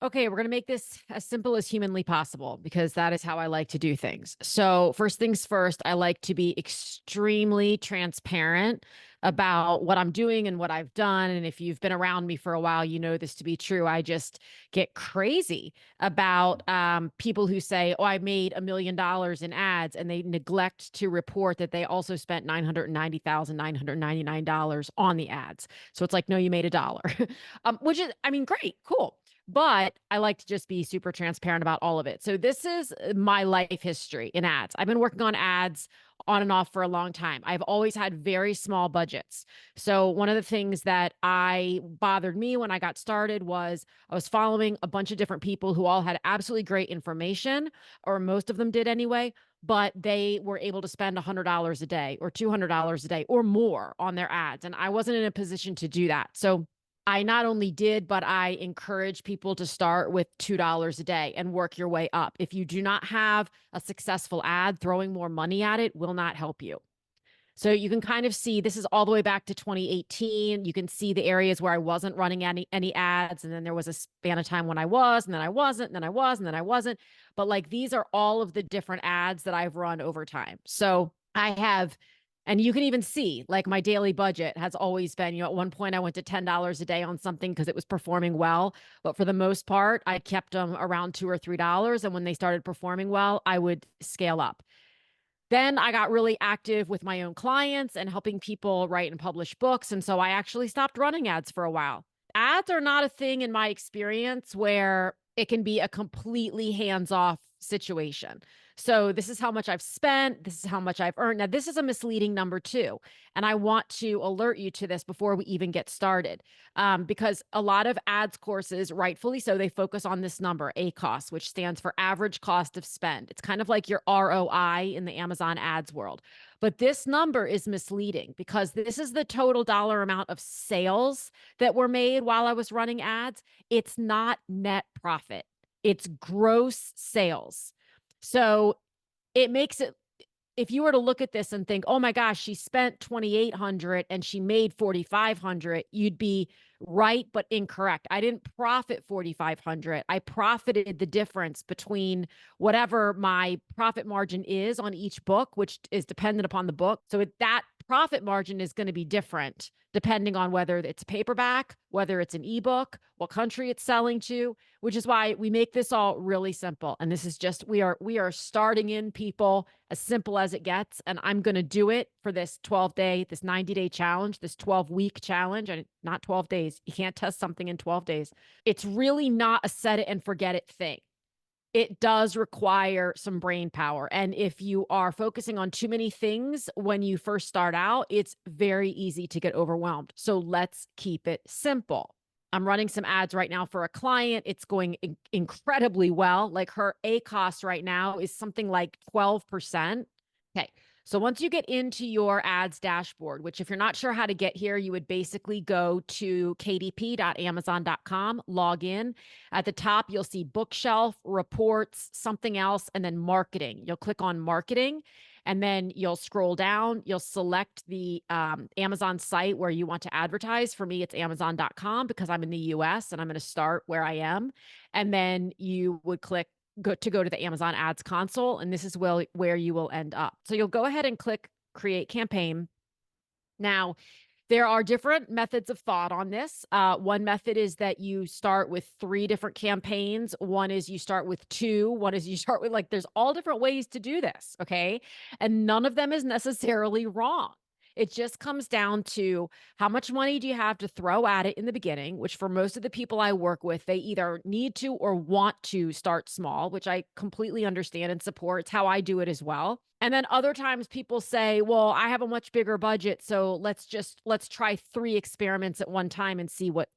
Okay, we're going to make this as simple as humanly possible because that is how I like to do things. So, first things first, I like to be extremely transparent about what I'm doing and what I've done. And if you've been around me for a while, you know this to be true. I just get crazy about people who say, "Oh, I made $1 million in ads," and they neglect to report that they also spent $990,999 on the ads. So it's like, no, you made $1, which is, I mean, great, cool. But I like to just be super transparent about all of it. So this is my life history in ads. I've been working on ads on and off for a long time. I've always had very small budgets. So one of the things that I bothered me when I got started was I was following a bunch of different people who all had absolutely great information, or most of them did anyway, but they were able to spend $100 a day or $200 a day or more on their ads. And I wasn't in a position to do that. So I not only did, but I encourage people to start with $2 a day and work your way up. If you do not have a successful ad, throwing more money at it will not help you. So you can kind of see this is all the way back to 2018. You can see the areas where I wasn't running any ads, and then there was a span of time when I was, and then I wasn't, and then I was, and then I wasn't. But like these are all of the different ads that I've run over time. So I have, and you can even see like my daily budget has always been, at one point I went to $10 a day on something because it was performing well. But for the most part, I kept them around $2 or $3. And when they started performing well, I would scale up. Then I got really active with my own clients and helping people write and publish books. And so I actually stopped running ads for a while. Ads are not a thing in my experience where it can be a completely hands-off situation. So this is how much I've spent. This is how much I've earned. Now, this is a misleading number too. And I want to alert you to this before we even get started. Because a lot of ads courses, rightfully so, they focus on this number, ACOS, which stands for average cost of spend. It's kind of like your ROI in the Amazon ads world. But this number is misleading because this is the total dollar amount of sales that were made while I was running ads. It's not net profit, it's gross sales. So it makes it, if you were to look at this and think, oh my gosh, she spent 2,800 and she made 4,500, you'd be right, but incorrect. I didn't profit 4,500. I profited the difference between whatever my profit margin is on each book, which is dependent upon the book. So that profit margin is going to be different depending on whether it's paperback, whether it's an ebook, what country it's selling to, which is why we make this all really simple. And this is just, we are starting in, people, as simple as it gets. And I'm going to do it for this 12-day, this 90-day challenge, this 12-week challenge, and not 12 days. You can't test something in 12 days. It's really not a set it and forget it thing. It does require some brain power. And if you are focusing on too many things when you first start out, it's very easy to get overwhelmed. So let's keep it simple. I'm running some ads right now for a client. It's going incredibly well. Like her ACOS right now is something like 12%. Okay. So once you get into your ads dashboard, which if you're not sure how to get here, you would basically go to kdp.amazon.com, log in. At the top, you'll see bookshelf, reports, something else, and then marketing. You'll click on marketing, and then you'll scroll down. You'll select the Amazon site where you want to advertise. For me, it's amazon.com because I'm in the US and I'm going to start where I am. And then you would click go to the Amazon Ads console, and this is where you will end up. So you'll go ahead and click Create Campaign. Now, there are different methods of thought on this. One method is that you start with 3 different campaigns. One is you start with 2. One is you start with, like, there's all different ways to do this, okay? And none of them is necessarily wrong. It just comes down to how much money do you have to throw at it in the beginning, which for most of the people I work with, they either need to or want to start small, which I completely understand and support. It's how I do it as well. And then other times people say, well, I have a much bigger budget, so let's try 3 experiments at one time and see what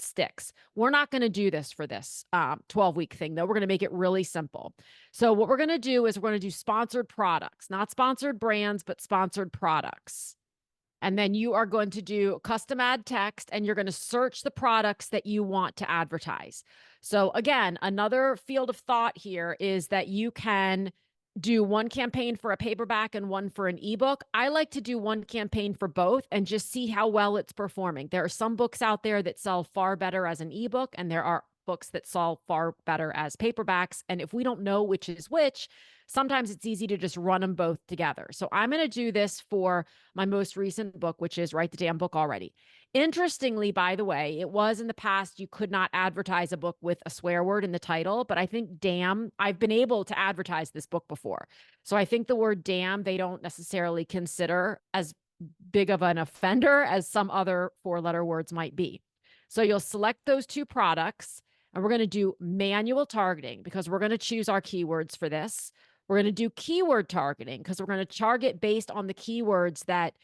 sticks. We're not going to do this for this 12-week thing, though. We're going to make it really simple. So what we're going to do is we're going to do sponsored products, not sponsored brands, but sponsored products. And then you are going to do custom ad text, and you're going to search the products that you want to advertise. So again, another field of thought here is that you can do one campaign for a paperback and one for an ebook. I like to do one campaign for both and just see how well it's performing. There are some books out there that sell far better as an ebook, and there are books that sell far better as paperbacks. And if we don't know which is which, sometimes it's easy to just run them both together. So I'm going to do this for my most recent book, which is Write the Damn Book Already. Interestingly, by the way, it was in the past you could not advertise a book with a swear word in the title, but I think damn, I've been able to advertise this book before. So I think the word damn, they don't necessarily consider as big of an offender as some other four-letter words might be. So you'll select those two products, and we're going to do manual targeting because we're going to choose our keywords for this. We're going to do keyword targeting because we're going to target based on the keywords that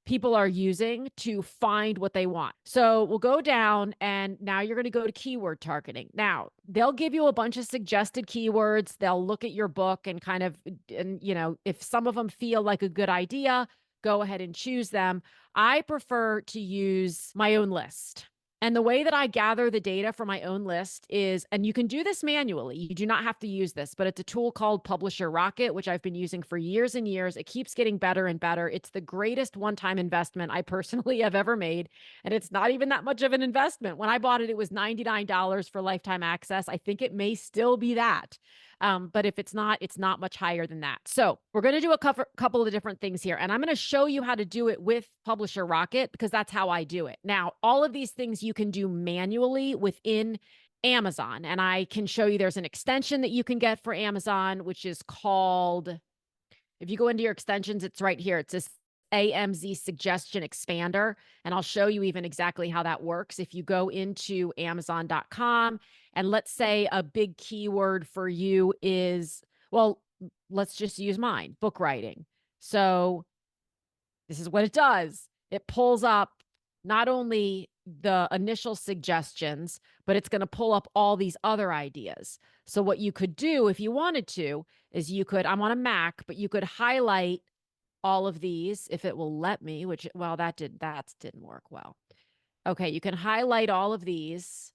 people are using to find what they want. So we'll go down, and now you're going to go to keyword targeting. Now, they'll give you a bunch of suggested keywords. They'll look at your book and kind of, and if some of them feel like a good idea, go ahead and choose them. I prefer to use my own list. And the way that I gather the data for my own list is, and you can do this manually, you do not have to use this, but it's a tool called Publisher Rocket, which I've been using for years and years. It keeps getting better and better. It's the greatest one-time investment I personally have ever made. And it's not even that much of an investment. When I bought it, it was $99 for lifetime access. I think it may still be that. But if it's not much higher than that. So we're going to do a couple of different things here. And I'm going to show you how to do it with Publisher Rocket because that's how I do it. Now, all of these things you can do manually within Amazon. And I can show you there's an extension that you can get for Amazon, which is called, if you go into your extensions, it's right here. It says AMZ Suggestion Expander. And I'll show you even exactly how that works. If you go into Amazon.com, and let's say a big keyword for you is, well, let's just use mine, book writing. So this is what it does. It pulls up not only the initial suggestions, but it's going to pull up all these other ideas. So what you could do if you wanted to is I'm on a Mac, but you could highlight all of these if it will let me, which, well, that didn't work well. Okay, you can highlight all of these.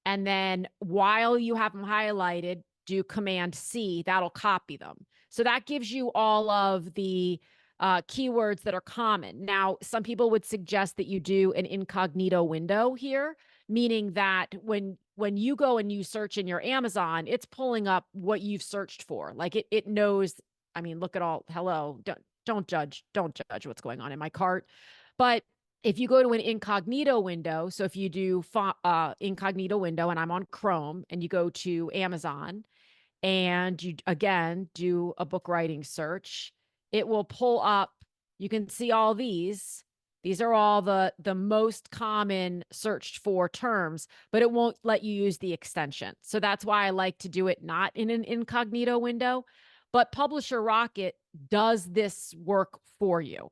And then while you have them highlighted, do Command C, that'll copy them. So that gives you all of the keywords that are common. Now, some people would suggest that you do an incognito window here, meaning that when you go and you search in your Amazon, it's pulling up what you've searched for. Like it knows, I mean, look at all, hello, don't judge what's going on in my cart. But if you go to an incognito window, so if you do incognito window and I'm on Chrome and you go to Amazon and you again do a book writing search, it will pull up, you can see all these. These are all the most common searched for terms, but it won't let you use the extension. So that's why I like to do it not in an incognito window, but Publisher Rocket does this work for you.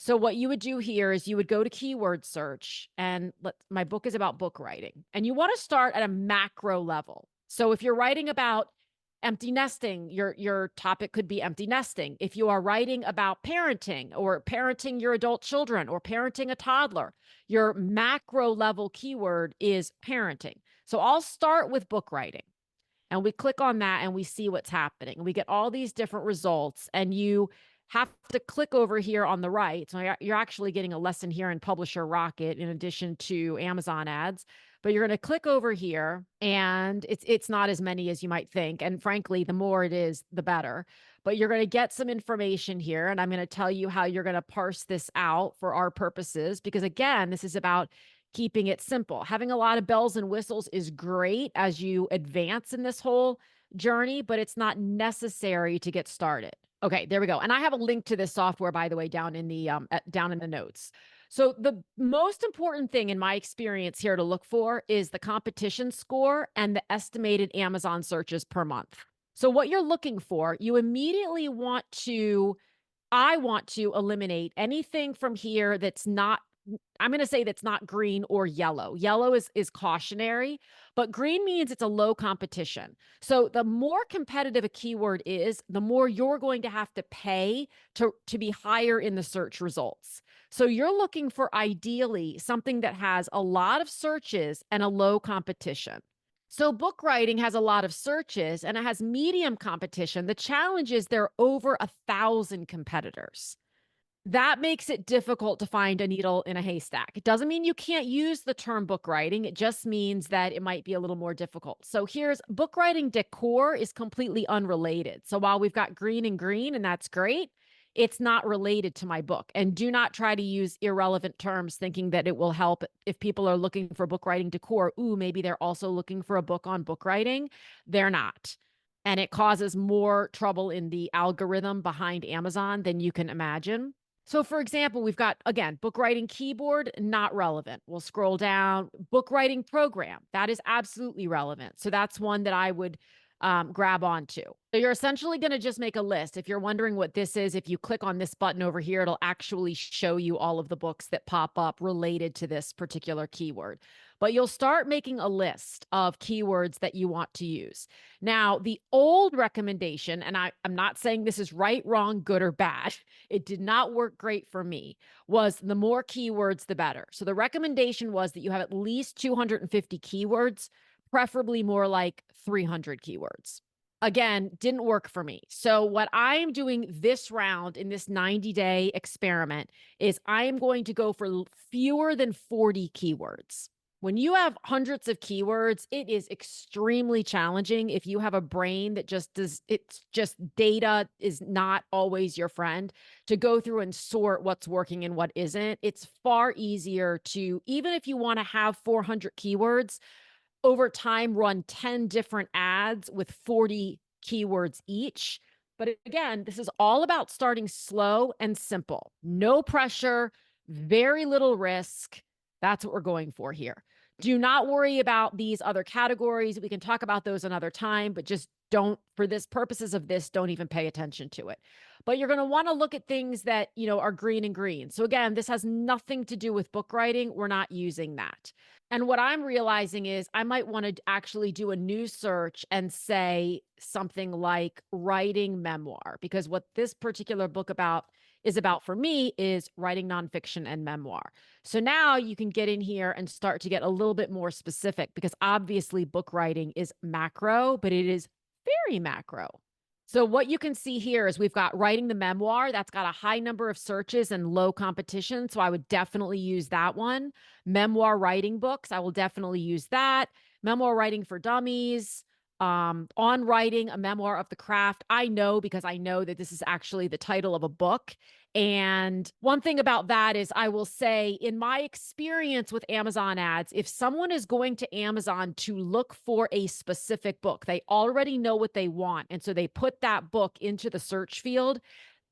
So what you would do here is you would go to keyword search, and my book is about book writing, and you want to start at a macro level. So if you're writing about empty nesting, your topic could be empty nesting. If you are writing about parenting or parenting your adult children or parenting a toddler, your macro level keyword is parenting. So I'll start with book writing. And we click on that and we see what's happening. We get all these different results, and you have to click over here on the right. So you're actually getting a lesson here in Publisher Rocket in addition to Amazon ads. But you're going to click over here, and it's not as many as you might think. And frankly, the more it is, the better. But you're going to get some information here, and I'm going to tell you how you're going to parse this out for our purposes. Because again, this is about keeping it simple. Having a lot of bells and whistles is great as you advance in this whole journey, but it's not necessary to get started. Okay, there we go. And I have a link to this software, by the way, down in the notes. So the most important thing in my experience here to look for is the competition score and the estimated Amazon searches per month. So what you're looking for, you immediately I want to eliminate anything from here that's not, I'm going to say that's not green or yellow. Yellow is cautionary, but green means it's a low competition. So the more competitive a keyword is, the more you're going to have to pay to be higher in the search results. So you're looking for ideally something that has a lot of searches and a low competition. So book writing has a lot of searches and it has medium competition. The challenge is there are over 1,000 competitors. That makes it difficult to find a needle in a haystack. It doesn't mean you can't use the term book writing. It just means that it might be a little more difficult. So here's book writing decor is completely unrelated. So while we've got green and green, and that's great, it's not related to my book. And do not try to use irrelevant terms thinking that it will help if people are looking for book writing decor. Ooh, maybe they're also looking for a book on book writing. They're not. And it causes more trouble in the algorithm behind Amazon than you can imagine. So, for example, we've got, again, book writing keyboard, not relevant. We'll scroll down. Book writing program, that is absolutely relevant. So, that's one that I would grab onto. So, you're essentially going to just make a list. If you're wondering what this is, if you click on this button over here, it'll actually show you all of the books that pop up related to this particular keyword. But you'll start making a list of keywords that you want to use. Now, the old recommendation, and I'm not saying this is right, wrong, good, or bad, it did not work great for me, was the more keywords, the better. So the recommendation was that you have at least 250 keywords, preferably more like 300 keywords. Again, didn't work for me. So what I'm doing this round in this 90-day experiment is I am going to go for fewer than 40 keywords. When you have hundreds of keywords, it is extremely challenging if you have a brain that just does, it's just data is not always your friend to go through and sort what's working and what isn't. It's far easier to, even if you want to have 400 keywords, over time run 10 different ads with 40 keywords each. But again, this is all about starting slow and simple. No pressure, very little risk. That's what we're going for here. Do not worry about these other categories. We can talk about those another time, but just don't, for this purposes of this, don't even pay attention to it. But you're going to want to look at things that, are green and green. So again, this has nothing to do with book writing. We're not using that. And what I'm realizing is I might want to actually do a new search and say something like writing memoir, because what this particular book is about for me is writing nonfiction and memoir. So now you can get in here and start to get a little bit more specific, because obviously book writing is macro, but it is very macro. So what you can see here is we've got writing the memoir. That's got a high number of searches and low competition. So I would definitely use that one. Memoir writing books, I will definitely use that. Memoir writing for dummies, on writing a memoir of the craft. I know because I know that this is actually the title of a book. And one thing about that is I will say, in my experience with Amazon ads, if someone is going to Amazon to look for a specific book, they already know what they want. And so they put that book into the search field.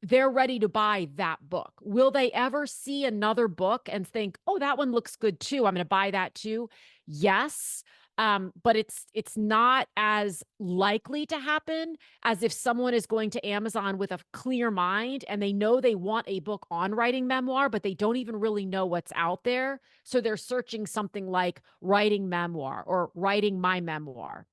They're ready to buy that book. Will they ever see another book and think, oh, that one looks good too, I'm going to buy that too? Yes. But it's not as likely to happen as if someone is going to Amazon with a clear mind and they know they want a book on writing memoir, but they don't even really know what's out there. So they're searching something like writing memoir or writing my memoir.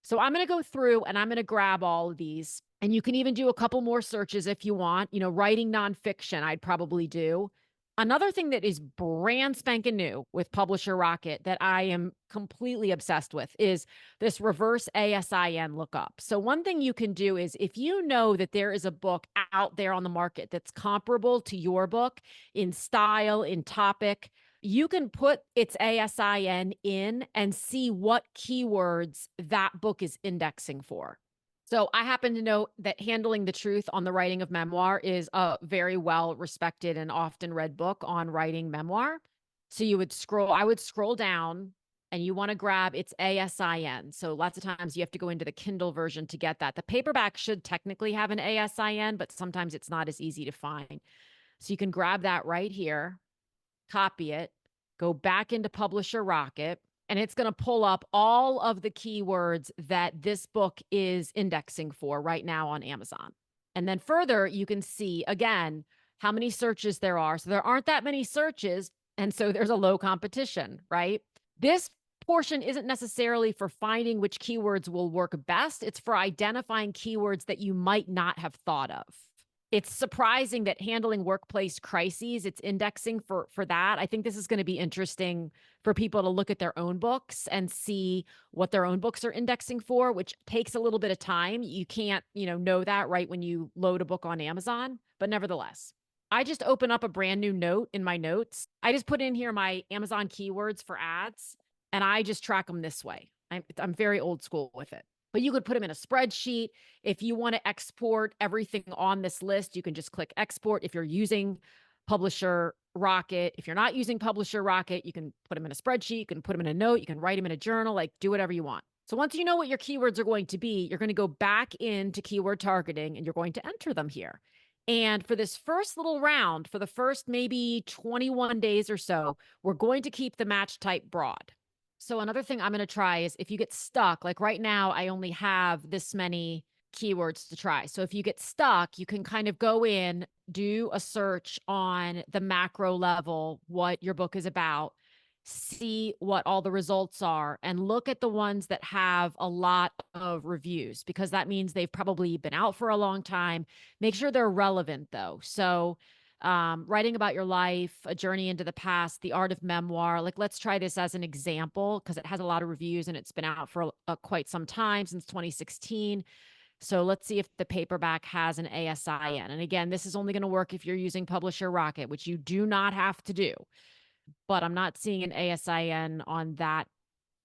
So I'm going to go through and I'm going to grab all of these. And you can even do a couple more searches if you want. Writing nonfiction, I'd probably do. Another thing that is brand spanking new with Publisher Rocket that I am completely obsessed with is this reverse ASIN lookup. So one thing you can do is, if you know that there is a book out there on the market that's comparable to your book in style, in topic, you can put its ASIN in and see what keywords that book is indexing for. So I happen to know that Handling the Truth on the Writing of Memoir is a very well respected and often read book on writing memoir. So I would scroll down and you want to grab its ASIN. So lots of times you have to go into the Kindle version to get that. The paperback should technically have an ASIN, but sometimes it's not as easy to find. So you can grab that right here, copy it, go back into Publisher Rocket, and it's going to pull up all of the keywords that this book is indexing for right now on Amazon. And then further, you can see, again, how many searches there are. So there aren't that many searches, and so there's a low competition, right? This portion isn't necessarily for finding which keywords will work best. It's for identifying keywords that you might not have thought of. It's surprising that Handling Workplace Crises, it's indexing for that. I think this is going to be interesting for people to look at their own books and see what their own books are indexing for, which takes a little bit of time. You can't, know that right when you load a book on Amazon, but nevertheless. I just open up a brand new note in my notes. I just put in here my Amazon keywords for ads, and I just track them this way. I'm very old school with it. But you could put them in a spreadsheet. If you want to export everything on this list, you can just click export. If you're using Publisher Rocket, if you're not using Publisher Rocket, you can put them in a spreadsheet, you can put them in a note, you can write them in a journal, like do whatever you want. So once you know what your keywords are going to be, you're going to go back into keyword targeting and you're going to enter them here. And for this first little round, for the first maybe 21 days or so, we're going to keep the match type broad. So another thing I'm going to try is if you get stuck, like right now, I only have this many keywords to try. So if you get stuck, you can kind of go in, do a search on the macro level, what your book is about, see what all the results are, and look at the ones that have a lot of reviews, because that means they've probably been out for a long time. Make sure they're relevant though. So writing about your life, a journey into the past, the art of memoir. Like, let's try this as an example because it has a lot of reviews and it's been out for quite some time, since 2016. So let's see if the paperback has an ASIN. And again, this is only going to work if you're using Publisher Rocket, which you do not have to do. But I'm not seeing an ASIN on that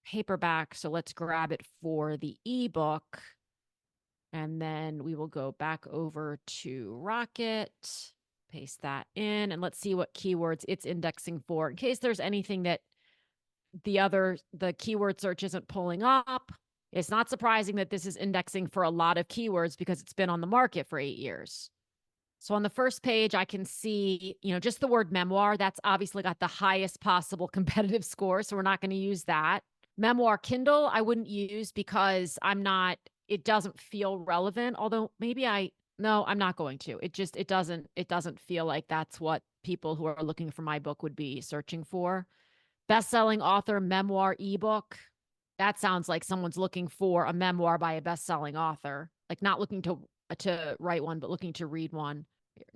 paperback. So let's grab it for the ebook. And then we will go back over to Rocket, paste that in, and let's see what keywords it's indexing for in case there's anything that the keyword search isn't pulling up. It's not surprising that this is indexing for a lot of keywords because it's been on the market for 8 years. So on the first page, I can see, just the word memoir. That's obviously got the highest possible competitive score. So we're not going to use that. Memoir Kindle, I wouldn't use because it doesn't feel relevant. Although no, I'm not going to. It doesn't feel like that's what people who are looking for my book would be searching for. Best-selling author, memoir, ebook. That sounds like someone's looking for a memoir by a best-selling author, like not looking to write one, but looking to read one.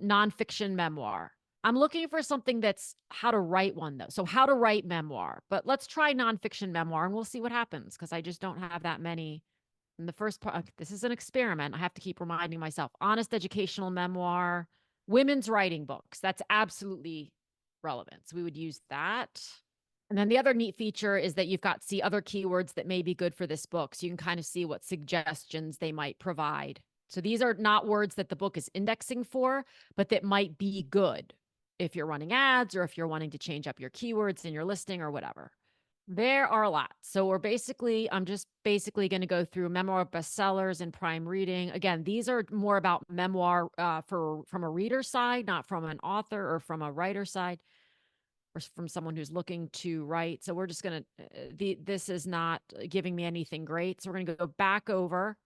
Nonfiction memoir. I'm looking for something that's how to write one, though. So how to write memoir. But let's try nonfiction memoir and we'll see what happens because I just don't have that many. In the first part, this is an experiment. I have to keep reminding myself. Honest educational memoir, women's writing books. That's absolutely relevant. So we would use that. And then the other neat feature is that you've got see other keywords that may be good for this book. So you can kind of see what suggestions they might provide. So these are not words that the book is indexing for, but that might be good if you're running ads or if you're wanting to change up your keywords in your listing or whatever. There are a lot. So I'm just basically going to go through memoir bestsellers and prime reading. Again, these are more about memoir from a reader side, not from an author or from a writer side, or from someone who's looking to write. So we're just going to, this is not giving me anything great. So we're going to go back over.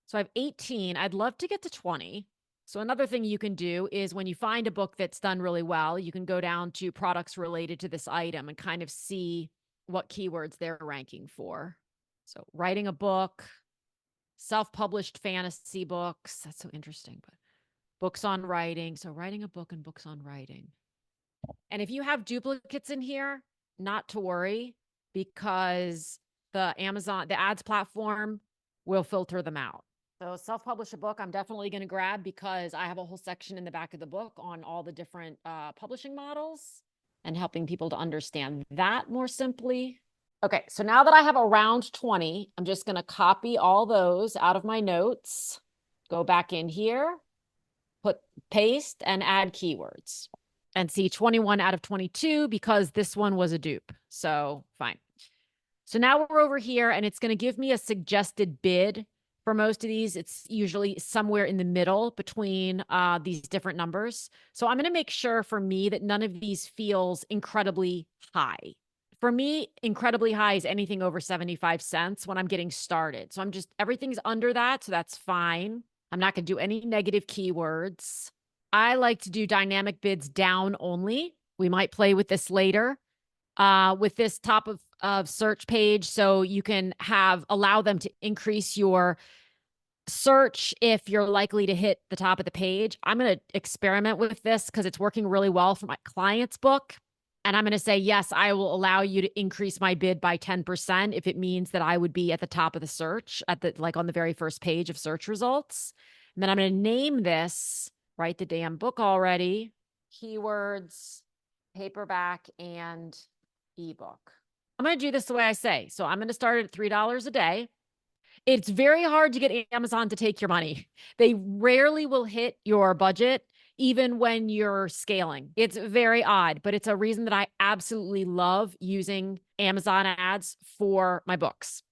So I have 18. I'd love to get to 20. So another thing you can do is when you find a book that's done really well, you can go down to products related to this item and kind of see what keywords they're ranking for. So writing a book, self-published fantasy books. That's so interesting, but books on writing. So writing a book and books on writing. And if you have duplicates in here, not to worry, because the ads platform will filter them out. So self-publish a book, I'm definitely going to grab because I have a whole section in the back of the book on all the different publishing models and helping people to understand that more simply. Okay, so now that I have around 20, I'm just going to copy all those out of my notes, go back in here, paste, and add keywords. And see 21 out of 22 because this one was a dupe. So fine. So now we're over here and it's going to give me a suggested bid. For most of these, it's usually somewhere in the middle between these different numbers. So I'm going to make sure for me that none of these feels incredibly high. For me, incredibly high is anything over 75 cents when I'm getting started. So everything's under that. So that's fine. I'm not going to do any negative keywords. I like to do dynamic bids down only. We might play with this later with this top of search page. So you can allow them to increase your search if you're likely to hit the top of the page. I'm going to experiment with this because it's working really well for my client's book. And I'm going to say, yes, I will allow you to increase my bid by 10% if it means that I would be at the top of the search on the very first page of search results. And then I'm going to name this, write the damn book already, keywords, paperback, and ebook. I'm going to do this the way I say. So I'm going to start at $3 a day. It's very hard to get Amazon to take your money. They rarely will hit your budget, even when you're scaling. It's very odd, but it's a reason that I absolutely love using Amazon ads for my books.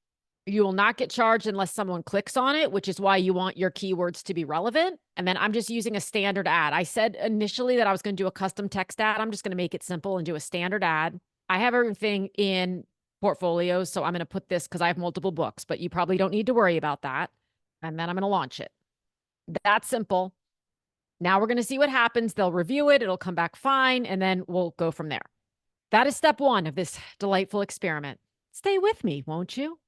You will not get charged unless someone clicks on it, which is why you want your keywords to be relevant. And then I'm just using a standard ad. I said initially that I was going to do a custom text ad. I'm just going to make it simple and do a standard ad. I have everything in portfolios, so I'm going to put this because I have multiple books, but you probably don't need to worry about that. And then I'm going to launch it. That's simple. Now we're going to see what happens. They'll review it. It'll come back fine. And then we'll go from there. That is step one of this delightful experiment. Stay with me, won't you?